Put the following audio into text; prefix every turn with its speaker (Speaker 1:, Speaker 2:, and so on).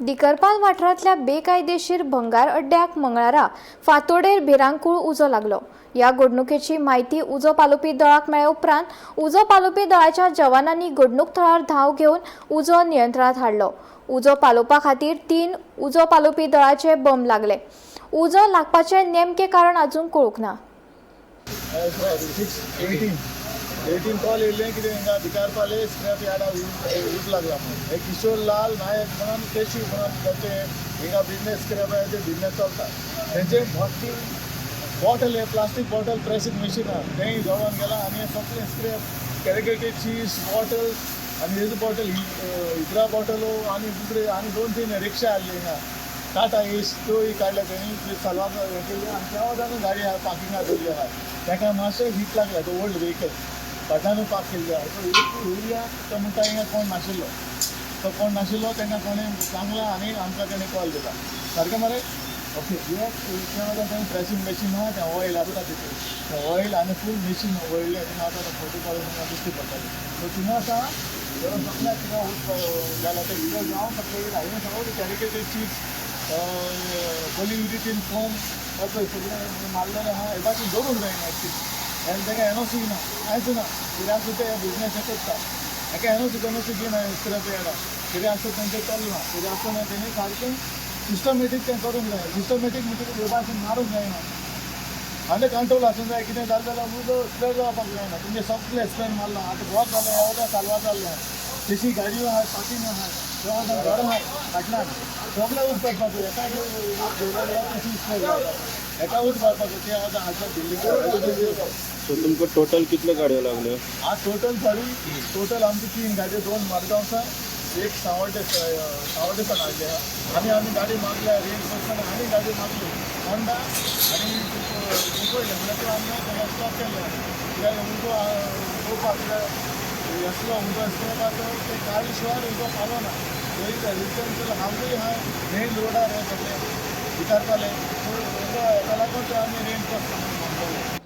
Speaker 1: दिकरपाल वाठारांतल्या बेकायदेशीर भंगार अड्ड्याक मंगळारा फांतोडेर भिरांकूळ उजो लागलो। या घडणुकेची माहिती उजो पालोवपी दळाक मेळ्ळे उपरांत उजो पालोवपी दळाच्या जवानांनी घडणूक थळार धांव घेवन उजो नियंत्रणांत हाडलो। उजो पालोवपा खातीर 3 उजो पालोवपी दळाचे बंब लागले। उजो लागपाचें नेमकें कारण अजून कळूंक ना।
Speaker 2: 18 कॉल येयल्ले कितें हिंगा दिकारपाले स्क्रॅप यार्डा उज लागला म्हणून हे किशोर लाल नायक म्हणून केशी म्हणून ताचे हिंगा बिझनेस स्क्रॅप आहे ते बिझनेस चलता तेंचे भक्ती बॉटल हे प्लास्टीक बॉटल प्रेसिंग मशीन आहा तेंय जळोन गेला आनी हे सगळे स्क्रॅप कॅरिकेटेड चीज बॉटल आनी हेज बॉटल इकरा बॉटलो आनी दुसरे आनी 2-3 रिक्षा आसली हिंगा टाटा एस त्योय काडल्या तेणी सलवार हे केली आनी केवा गाडी पार्किंगाक दवरली आहा ताका मातशें हीट लागला तो ओल्ड व्हेकल फाटल्यान पार्क केल्ले आहा सो एरिया तो म्हणटा हिंगा कोण नाशिल्लो तो कोण नाशिल्लो तांकां कोणें सांगला आनी आमकां तेणें कॉल दिला सारकें मरे ओके तें प्रेसींग मशीन आहा तें ऑयल आसता तितून तें ऑयल आनी फूल मशीन वळिल्लें तिंगा आतां फोटो काडून तुमकां दिश्टी पडटलें सो थिंगा आसा सगळ्याक थिंगा उठ जाल्यार तें भितर जावन हांवें सगळें कॅरिकेटेड चीज पोलिंग फॉर्म पळय सगळें मारलेलें आहा हे बाकी दवरूंक जायना एक्चुली आनी ताका एनओसी ना कांयच ना कितें आसा तें बिझनेस करता हाका एनओसी दिना स्क्रॅप यार्डाक कितें आसा तेंचें चलना कितें आसतना तेणी सारकें सिस्टमॅटीक तें करूंक जाय सिस्टमॅटीक म्हणजे हे भाशेन मारूंक जायना आनी कंट्रोल आसूंक जाय कितें जालें जाल्यार उजो स्प्रेड जावपाक जायना तुमचें सगळें स्प्रेड मारलां आतां वॉक जालें एवढ्या सालवार जाल्लें आहा तेशी गाडयो आहात पार्किंग आहात तेव्हा घरां आहात फाटल्यान सगळें उच करपाक एका तशी स्प्रेड जाता एका उच मारपाक ते आतां हाडटा बिल्डींग
Speaker 3: सो तुमकां टोटल कितल्यो गाडयो लागल्यो?
Speaker 2: आज टोटल आमची 3 गाडयो 2 मडगांवचा एक सावड्डेसान हाडली आहा आनी गाडी मागल्या रेंज करतना आनी गाडी मागली होंडा आनी पळयलें म्हणल्यार त्यो आमी स्टॉप केल्ले कित्याक उजो पळोवपाक येसलो उजो स्क्रॅपाक ते काडले शिवाय उजो पावना रिटर्न हांवूय आहा मेन रोडार हे सगळे विचारताले सो हेका लागून ते आमी रेंज करता